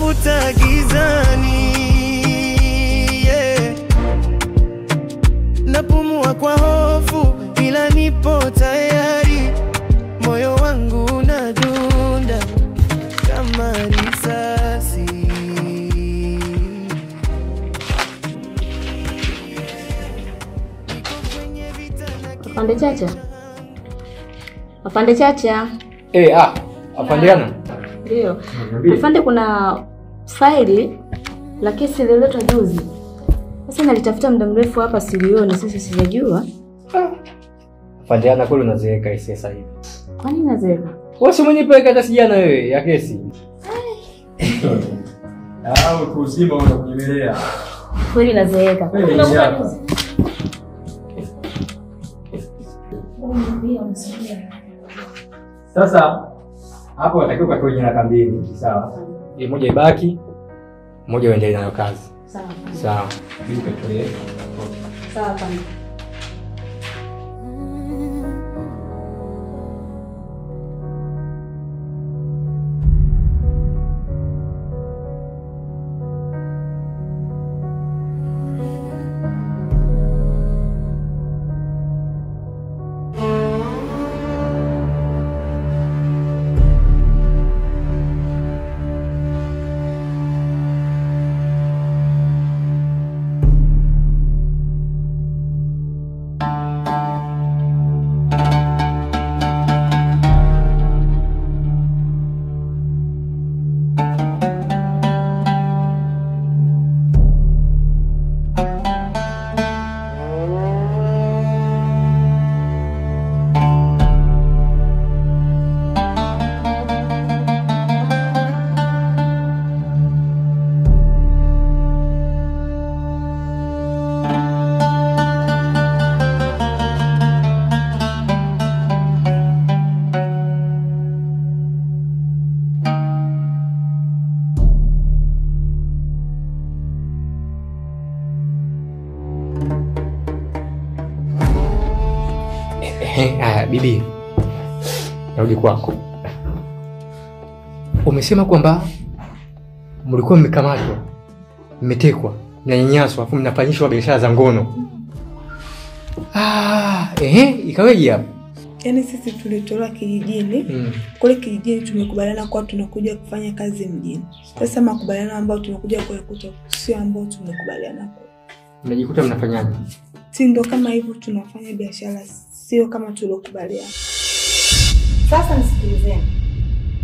natafuta gizani, yeah. Napumua kwa hofu ila nipo tayari, moyo wangu unadunda kama risasi. Afande Chacha. Afande Chacha. Afandiana. Ndio. Afande, kuna faili la kesi lililoletwa juzi. Sasa nalitafuta muda mrefu hapa silioni, sasa sijajua. Afandiana, kweli unazeeka hisi sasa hivi. Kwa nini nazeeka? Wewe si mwenye peka hata sijana wewe ya kesi. Kuzima unakunyemelea. Kweli nazeeka. Unakuwa juzi. Sasa hapo unatakiwa ukatoe jina kambini, sawa? Ile moja ibaki, moja uendelee nayo kazi. Sawa. Sawa. Mimi nikatoe. Sawa kama. Bibi, narudi kwako. Umesema kwamba mlikuwa mmekamatwa, mmetekwa, mnanyanyaswa, afu mnafanyishwa biashara za ngono. Ikaweje hapo? Yaani sisi tulitolewa kijijini. Kule kijijini tumekubaliana kwa tunakuja kufanya kazi mjini. Sasa makubaliano ambayo tunakuja kuyakuta sio ambayo tumekubaliana kwa. Mnajikuta mnafanyaje? Si ndo kama hivyo tunafanya biashara, sio kama tulokubaliana. Sasa nisikilizeni.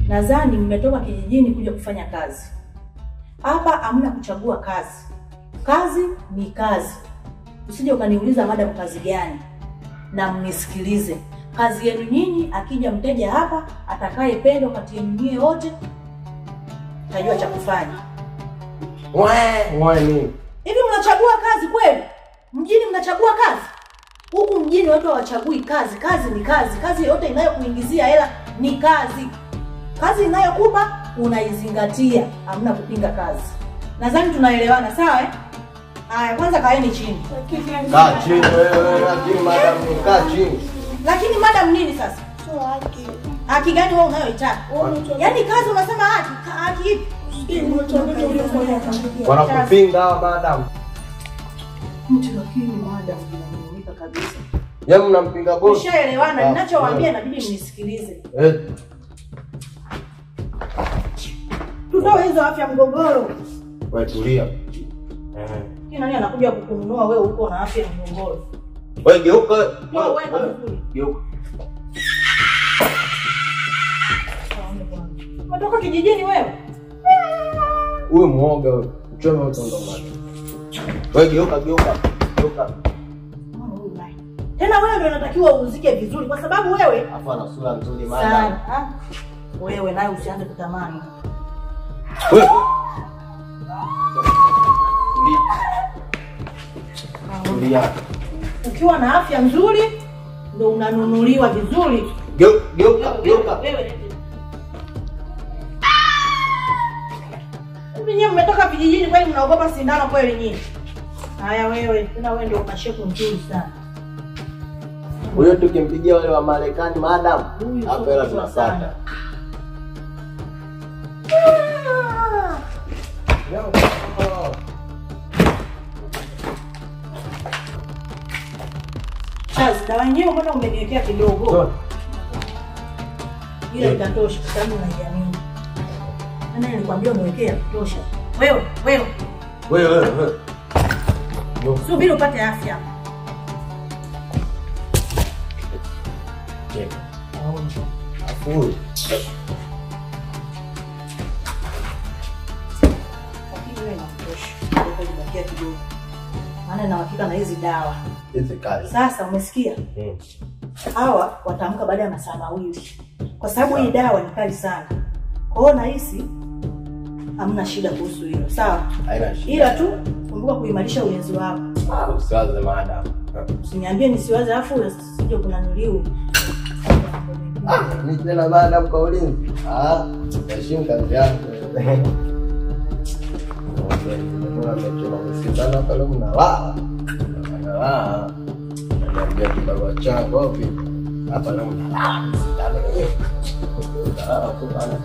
Nadhani mmetoka kijijini kuja kufanya kazi. Hapa hamna kuchagua kazi. Kazi ni kazi. Usije ukaniuliza madam kazi gani. Na mnisikilize. Kazi yenu nyinyi, akija mteja hapa atakayependa kati yenu nyie wote tajua cha kufanya. Nini? Hivi mnachagua kazi kweli? Mjini mnachagua kazi? Huku mjini watu hawachagui kazi. Kazi ni kazi. Kazi yote inayokuingizia hela ni kazi. Kazi inayokupa unaizingatia. Hamna kupinga kazi. Nadhani tunaelewana, sawa eh? Haya, kwanza kaeni chini. Kaa chini wewe, lakini madam, kaa chini. Lakini madam nini sasa? Sio haki. Haki gani wewe unayoitaka? Yaani kazi unasema haki, haki ipi? Wanakupinga hawa madam. Mtu lakini madam ananiweka kabisa. Yeye mnampinga boss. Ushaelewana, ninachowaambia inabidi mnisikilize. Tutoe hizo afya mgogoro. Wewe tulia. Nani anakuja kukununua wewe uko na afya mgogoro? Wewe geuka. Wewe geuka. Umetoka kijijini wewe? Wewe muoga wewe. Uchome utondo macho. Wewe geuka. Tena wewe ndio unatakiwa uuzike vizuri kwa sababu wewe afu ana sura nzuri madam. Wewe naye usianze kutamani. Wewe. Tulia. Ukiwa na afya nzuri ndio unanunuliwa vizuri. Geuka. Wewe. Nyinyi mmetoka vijijini kwani mnaogopa sindano kweli nyinyi? Haya wewe, tena wewe ndio una shepu nzuri sana. Huyo tukimpigia wale wa Marekani madam, hapo hela tunapata. Chazi, dawa yenyewe mbona umeniwekea kidogo? Ila itatosha kwa sababu unaiamini. Maana nilikwambia umewekea kutosha. Wewe. Subiri upate afya. Afuri. Maana na hakika na hizi dawa. Hizi kali. Sasa umesikia? Hawa wataamka baada ya masaa mawili. Kwa sababu hii dawa ni kali sana. Kwa hiyo nahisi hamna shida kuhusu hilo. Sawa? Haina shida. Ila tu kumbuka kuimarisha ulinzi wako. Usiwaze madam. Usiniambie nisiwaze afu usije kunanuliwa. Ni tena madam kwa ulinzi. Heshimu kazi yako. Msitana pale mnalala. Ndio kibarua changu wapi? Hapa na mnalala. Msitana wenyewe. Hapo bana.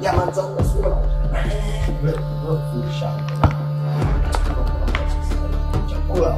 Jamaa zangu sura. Chakula.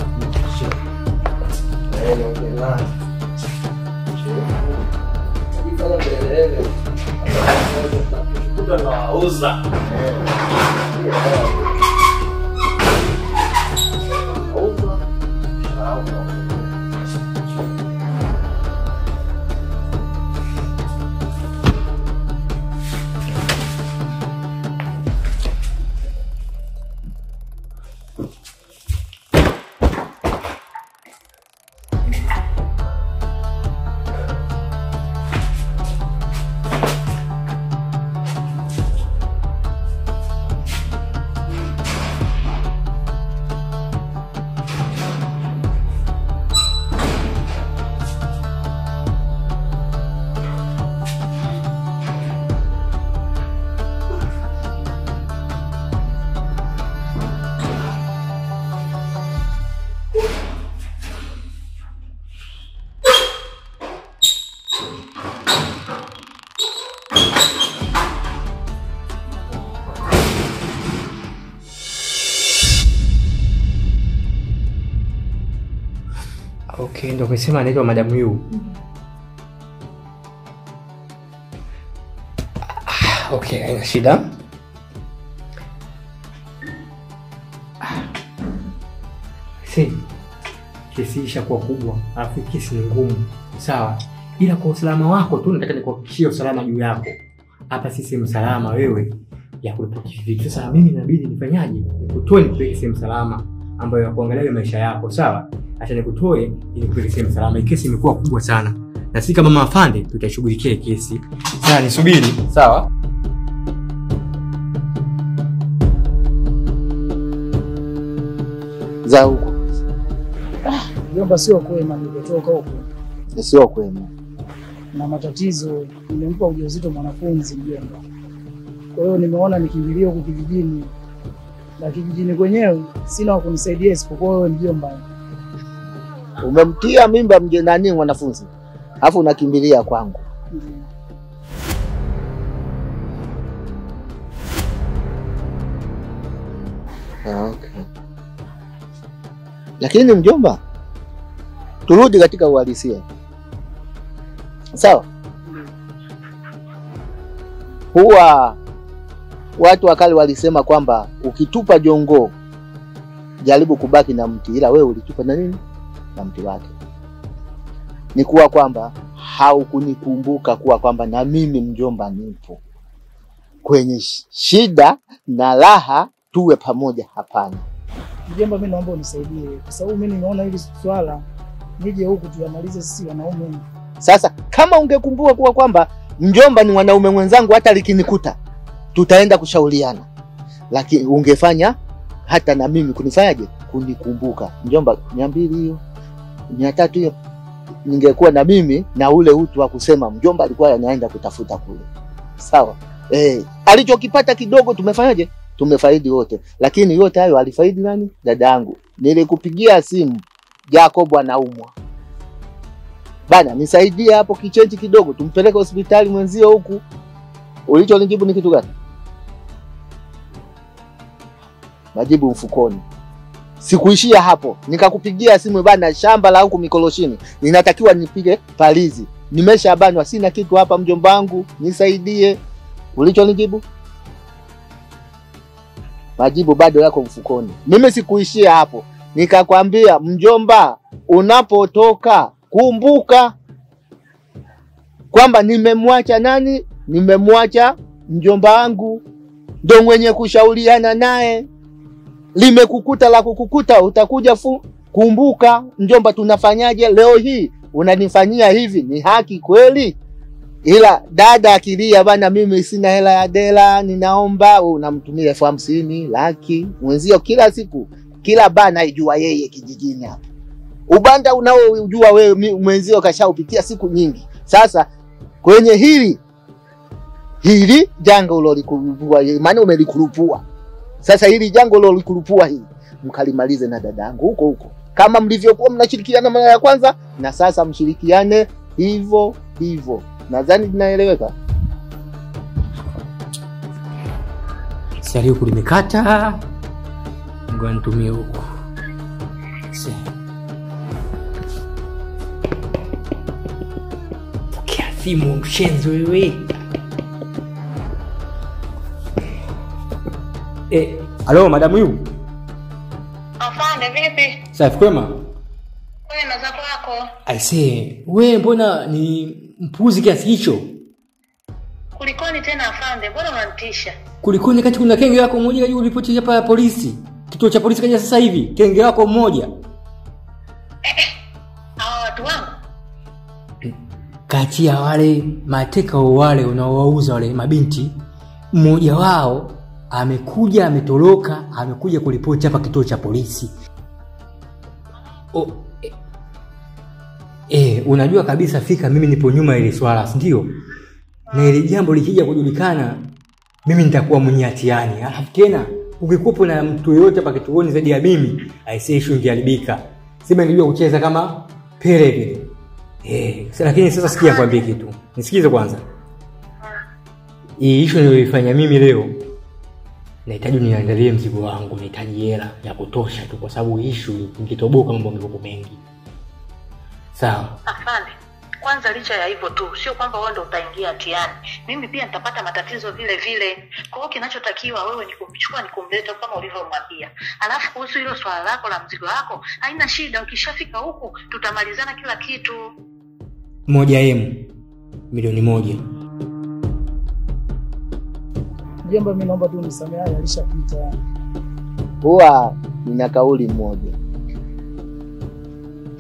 Okay, ndio umesema anaitwa Madam Yu. Okay, haina shida. Kesi ishakuwa kubwa, alafu kesi ni ngumu. Sawa. Ila kwa usalama wako tu nataka nikuhakikishie usalama juu yako. Hapa sisi msalama wewe ya kuripoti vitu. Sasa mimi inabidi nifanyaje? Nikutoe nipeleke sehemu salama ambayo ya kuangalia maisha yako, sawa? Acha nikutoe ili kupeleke sehemu salama. Hii kesi imekuwa kubwa sana. Na sisi kama mafande tutashughulikia kesi. Sasa nisubiri, sawa? Za huko. Mjomba sio kwema nilitoka huko. Sio kwema. Na matatizo, nimempa ujauzito mwanafunzi mjomba. Kwa hiyo nimeona nikimbilie huko kijijini. Na kijijini kwenyewe sina wa kunisaidia isipokuwa wewe mjomba. Umemtia mimba mjenani mwanafunzi. Alafu unakimbilia kwangu. Okay. Lakini mjomba, turudi katika uhalisia. Sawa? Huwa watu wakali walisema kwamba ukitupa jongo jaribu kubaki na mti, ila wewe ulitupa na nini? Na mti wake. Ni kuwa kwamba haukunikumbuka kuwa kwamba na mimi mjomba nipo. Kwenye shida na raha tuwe pamoja, hapana. Mjomba, mimi naomba unisaidie kwa sababu mimi nimeona hili swala nije huku tuyamalize sisi wanaume. Sasa kama ungekumbuka kuwa kwamba mjomba ni wanaume mwenzangu, hata likinikuta tutaenda kushauriana. Lakini ungefanya hata na mimi kunifanyaje? Kunikumbuka. Mjomba, 200 hiyo, 300 hiyo, ningekuwa na mimi na ule utu wa kusema mjomba alikuwa anaenda kutafuta kule. Sawa? Alichokipata kidogo tumefanyaje? Tumefaidi wote. Lakini yote hayo alifaidi nani? Dada yangu. Nilikupigia simu, Jacob anaumwa. Bana, nisaidie hapo kichenji kidogo, tumpeleke hospitali mwenzio huku. Ulichonijibu ni kitu gani? Majibu mfukoni. Sikuishia hapo. Nikakupigia simu bana, shamba la huku Mikoloshini ninatakiwa nipige palizi. Nimeshabanwa, sina kitu hapa mjomba wangu, nisaidie. Ulichonijibu? Majibu bado yako mfukoni. Mimi sikuishia hapo. Nikakwambia mjomba, unapotoka kumbuka kwamba nimemwacha nani? Nimemwacha mjomba wangu, ndio mwenye kushauriana naye. Limekukuta la kukukuta, utakuja kumbuka mjomba, tunafanyaje leo hii? Unanifanyia hivi, ni haki kweli? Ila dada akilia bana, mimi sina hela ya dela, ninaomba, unamtumia 50,000 laki mwenzio kila siku. Kila bana ijua yeye kijijini hapa. Ubanda unaojua wewe mwenzio kashaupitia siku nyingi. Sasa kwenye hili janga ulolikurupua, maana umelikurupua. Sasa hili janga ulolikurupua hili mkalimalize na dadangu huko. Kama mlivyokuwa mnashirikiana mara ya kwanza, na sasa mshirikiane hivyo. Nadhani tunaeleweka. Sio kulimekata. Ngoja nitumie huko. Pokea simu mshenzi wewe. Halo madam yu. Afande vipi? Safi kwema? Kwema za kwako? I say, wewe mbona ni mpuzi kiasi hicho? Kulikoni tena afande? Mbona unanitisha? Kulikoni kati kuna kenge yako mmoja kaja ripoti hapa ya polisi. Kituo cha polisi kaja sasa hivi, kenge yako mmoja. Hao watu wangu. Kati ya wale mateka wale unaowauza wale mabinti, mmoja wao amekuja ametoroka, amekuja kuripoti hapa kituo cha polisi. Unajua kabisa fika mimi nipo nyuma ile swala, ndio? Na ile jambo likija kujulikana, mimi nitakuwa mwenye hatiani. Alafu tena ukikupo na mtu yote hapa kituoni zaidi ya mimi, aisee issue ingeharibika. Sema nilijua kucheza kama Pele vile. Lakini sasa sikia kwambie kitu. Nisikize kwanza. Hii issue niliyoifanya mimi leo, nahitaji niandalie mzigo wangu, nahitaji hela ya kutosha tu, kwa sababu issue nikitoboka mambo mengi. Sawa. Afande, kwanza licha ya hivyo tu, sio kwamba wewe ndio utaingia hatiani. Mimi pia nitapata matatizo vile vile. Kwa hiyo kinachotakiwa wewe ni kumchukua, ni kumleta kama ulivyomwambia. Alafu kuhusu hilo swala lako la mzigo wako, haina shida, ukishafika huku tutamalizana kila kitu. 1M milioni 1. Mjomba, mimi naomba tu nisamehe, alishapita. Huwa nina kauli moja.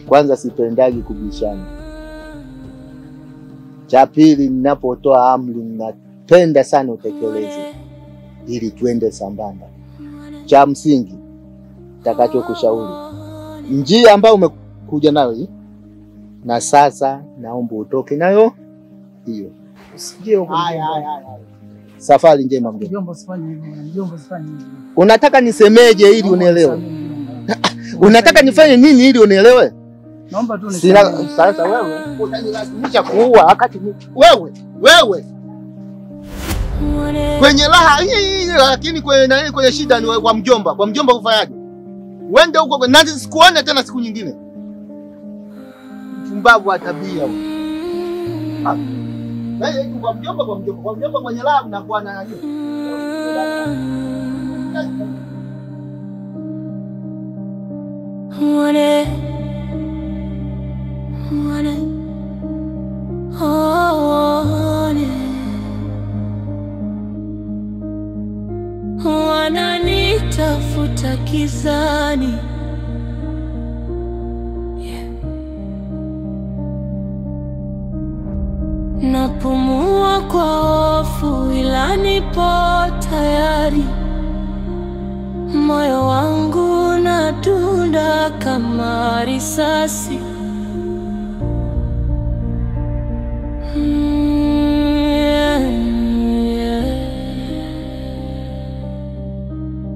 Kwanza sipendagi kubishana. Cha pili, ninapotoa amri napenda sana utekeleze ili tuende sambamba. Cha msingi nitakacho kushauri, njia ambayo umekuja nayo hii, na sasa naomba utoke nayo hiyo. Usije huko. Safari njema mjomba. Mjomba usifanye hivyo, mjomba usifanye hivyo. Unataka nisemeje ili unielewe? Unataka nifanye nini ili unielewe? Naomba tu sasa wewe utanilazimisha kuua wakati wewe kwenye raha hii, lakini kwenye shida ni kwa mjomba. Kwa mjomba ufanyaje? Wende huko na sikuone tena siku nyingine. Mbavu wa tabia. Kwa mjomba kwenye raha unakuwa na nani? Wananitafuta kizani, napumua kwa hofu ila nipo tayari. Moyo wangu unadunda kama risasi.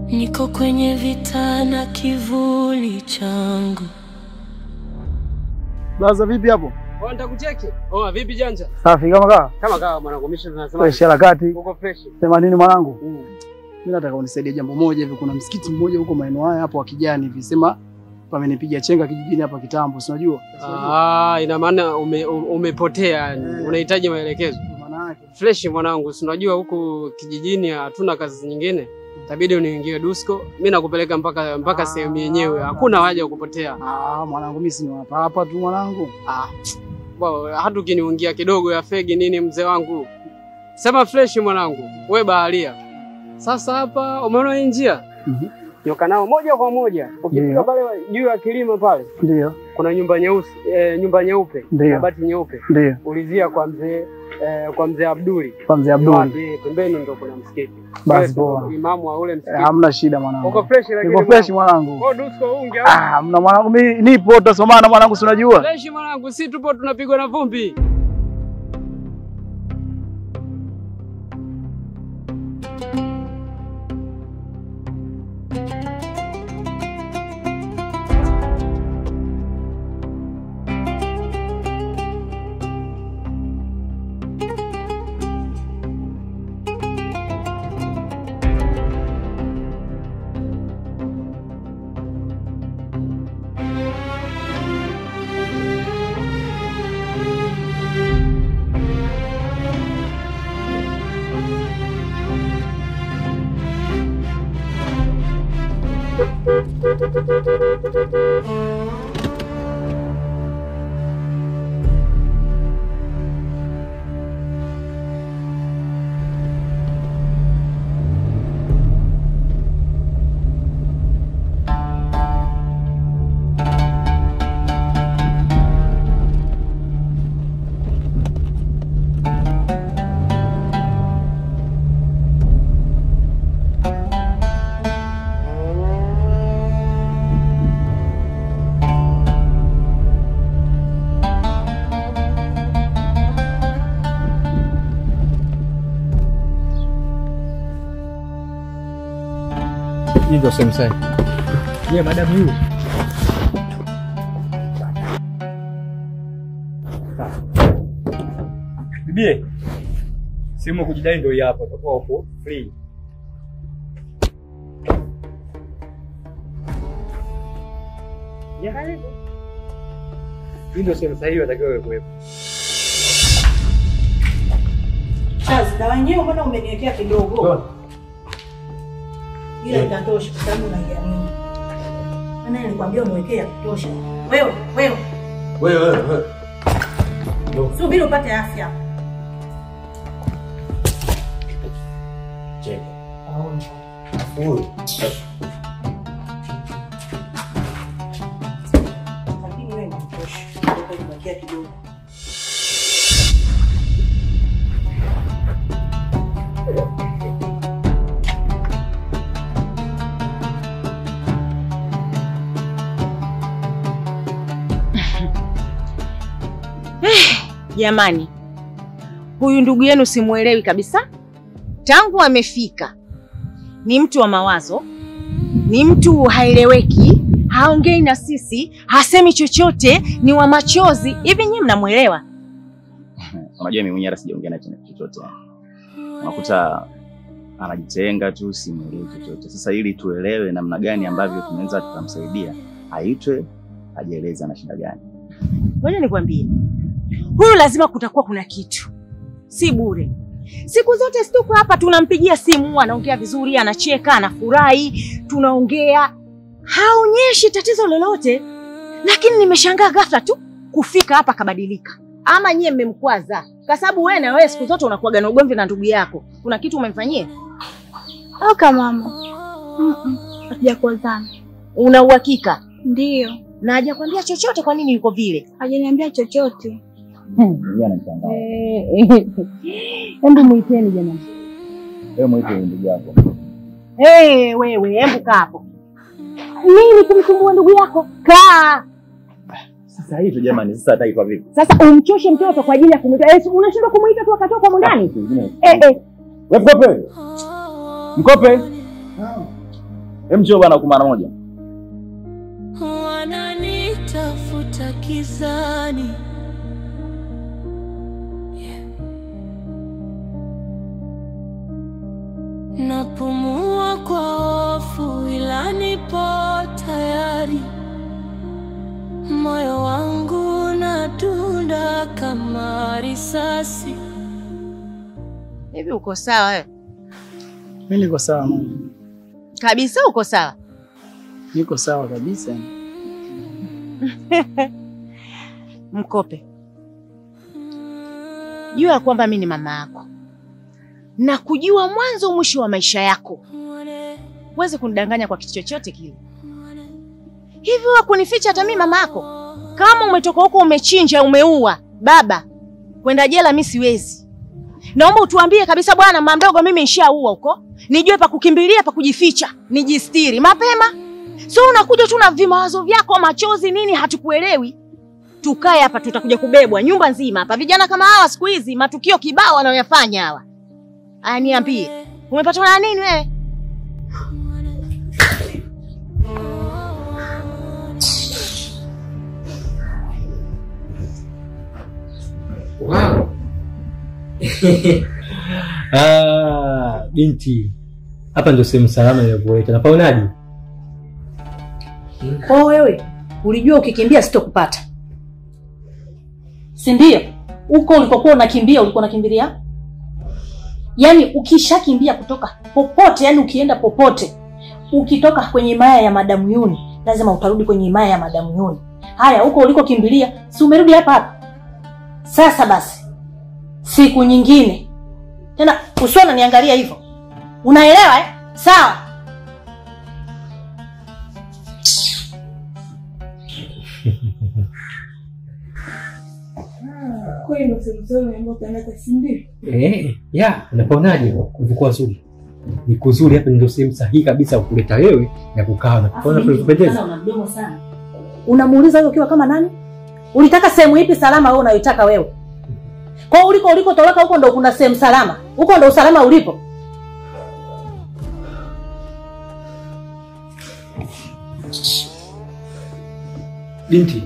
Niko kwenye vita na kivuli changu. Blaza vipi hapo? Oh, nitakucheki. Oh, vipi janja? Safi kama kawa. Kama kawa mwanangu, mimi tunasema. Fresh harakati. Uko fresh. Sema nini mwanangu? Mimi nataka unisaidie jambo moja hivi, kuna msikiti mmoja huko maeneo haya hapo wa Kijani hivi. Sema pamenipiga chenga kijijini hapa kitambo, si unajua? Ina maana umepotea yani. Unahitaji maelekezo. Maana yake fresh mwanangu, si unajua huku kijijini hatuna kazi nyingine. Itabidi uniingie Dusko. Mimi nakupeleka mpaka sehemu yenyewe. Hakuna haja ya kupotea. Mwanangu mimi si hapa tu mwanangu. Hata ukiniungia kidogo ya fegi nini mzee wangu. Sema fresh mwanangu. Wewe baharia. Sasa hapa umeona hii njia? Nyoka nao moja kwa moja. Ukifika pale juu ya kilima pale. Ndio. Kuna nyumba nyeusi, nyumba nyeupe, mabati nyeupe. Ndio. Ulizia kwa mzee Abduli. Kwa mzee Abduli. Pembeni ndio kuna msikiti. Basi poa. Imamu wa ule msikiti. Hamna shida mwanangu. Uko fresh lakini. Uko fresh mwanangu. Kwa Dusko unge. Hamna mwanangu, mimi nipo tutasomana mwanangu, si unajua? Fresh mwanangu, si tupo tunapigwa na vumbi. Hii ndio sehemu sahihi. Madam yu. Bibie. Simu kujidai ndio hii hapa, utakuwa uko free. Karibu. Hii ndio sehemu sahihi unatakiwa kuwepo. Chazi, dawa yenyewe mbona umeniwekea kidogo? Ile itatosha kwa sababu unaiamini. Maana nilikwambia uniwekea kutosha. Wewe. Subiri upate afya. Cheka. Lakini wewe unatosha. Uniwekea kidogo. Jamani, huyu ndugu yenu simuelewi kabisa. Tangu amefika ni mtu wa mawazo, ni mtu haeleweki, haongei na sisi, hasemi chochote, ni wa machozi. Hivi nyinyi mnamuelewa? Unajua mimi mwenyewe sijaongea na chochote. Unakuta anajitenga tu, simuelewi chochote. Sasa ili tuelewe namna gani ambavyo tunaweza tukamsaidia, aitwe ajieleze ana shida gani. Ngoja nikwambie. Huyu lazima kutakuwa kuna kitu. Si bure. Siku zote tuko hapa tunampigia simu, anaongea vizuri, anacheka, anafurahi, tunaongea. Haonyeshi tatizo lolote. Lakini nimeshangaa ghafla tu kufika hapa kabadilika. Ama nyie mmemkwaza? Kwa sababu wewe na wewe siku zote unakuaga na ugomvi na ndugu yako. Kuna kitu umemfanyia? Kama mama. Hatujakozana. Una uhakika? Ndio. Na hajakwambia chochote kwa nini yuko vile? Hajaniambia chochote. Yeye anachanganya. Hebu muiteni jamani. Wewe muite ndugu yako. Wewe, hebu kaa hapo. Nini kumsumbua ndugu yako? Kaa. Sasa hivi jamani, sasa ataitwa vipi? Sasa umchoshe mtoto kwa ajili ya kumuita. Unashindwa kumuita tu akatoka huko ndani? Wewe mkope. Mkope. Njoo bwana kwa mara moja. Wananitafuta kizani, napumua kwa hofu ila nipo tayari. Moyo wangu unadunda kama risasi. Hivi uko sawa wewe? Mimi niko sawa mama. Kabisa uko sawa? Niko sawa kabisa. Mkope, jua kwamba mimi ni mama yako na kujua mwanzo mwisho wa maisha yako. Huwezi kunidanganya kwa kitu chochote kile. Hivi wewe kunificha hata mimi mama yako? Kama umetoka huko umechinja, umeua baba, kwenda jela mimi siwezi. Naomba utuambie kabisa bwana, mama mdogo mimi nishaua huko. Nijue pa kukimbilia, pa kujificha, nijistiri mapema. So unakuja tu na vimawazo vyako, machozi nini, hatukuelewi. Tukae hapa tutakuja kubebwa nyumba nzima hapa. Vijana kama hawa siku hizi matukio kibao wanayoyafanya hawa. Aya, niambie, umepatwa na nini wewe? Wow. Binti. Hapa ndio sehemu salama ya kuweka. Napaonaje? Kwa wewe ulijua ukikimbia sitokupata. Si ndio? Huko ulikokuwa unakimbia ulikuwa unakimbilia? Yaani ukishakimbia kutoka popote, yani ukienda popote, ukitoka kwenye himaya ya Madam Yuni, lazima utarudi kwenye himaya ya Madam Yuni. Haya, huko ulikokimbilia, si umerudi hapa hapa. Sasa basi, siku nyingine tena usiona niangalia hivyo. Unaelewa eh? Sawa. Kwa hiyo msemo ambao tunataka simbi. Unaponaje kulikuwa nzuri? Ni kuzuri hapa, ndio sehemu sahihi kabisa kukuleta wewe na kukaa na kuona kulipendeza. Una mdomo sana. Unamuuliza wewe ukiwa kama nani? Ulitaka sehemu ipi salama wewe unayoitaka wewe? Kwa uliko toroka huko ndo kuna sehemu salama. Huko ndo usalama ulipo. Binti,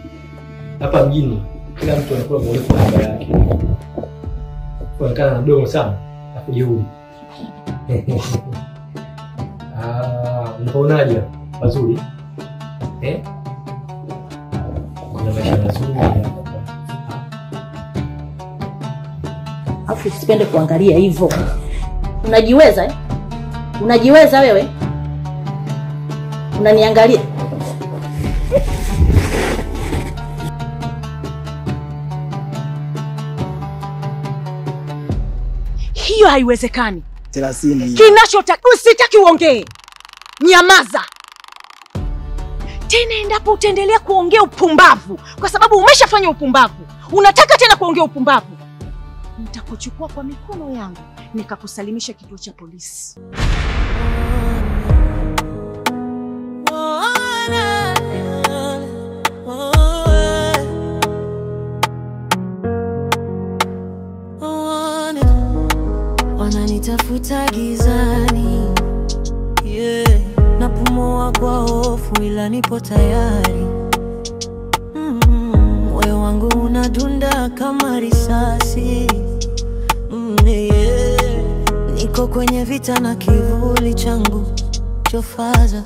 hapa mjini kila mtu anakula kwa urefu wa nyumba yake. Kuonekana mdogo sana na kujeuri. Unaonaje? Mazuri. Kuna maisha mazuri hapa. Afu sipende kuangalia hivyo. Unajiweza eh? Unajiweza wewe? Unaniangalia? Hiyo haiwezekani. 30. Kinachotaka usitaki uongee. Nyamaza. Tena endapo utaendelea kuongea upumbavu, kwa sababu umeshafanya upumbavu, unataka tena kuongea upumbavu, nitakuchukua kwa mikono yangu nikakusalimisha kituo cha polisi. Wananitafuta gizani, napumua kwa hofu ila nipo tayari. Moyo wangu unadunda kama risasi. Niko kwenye vita na kivuli changu chofaza.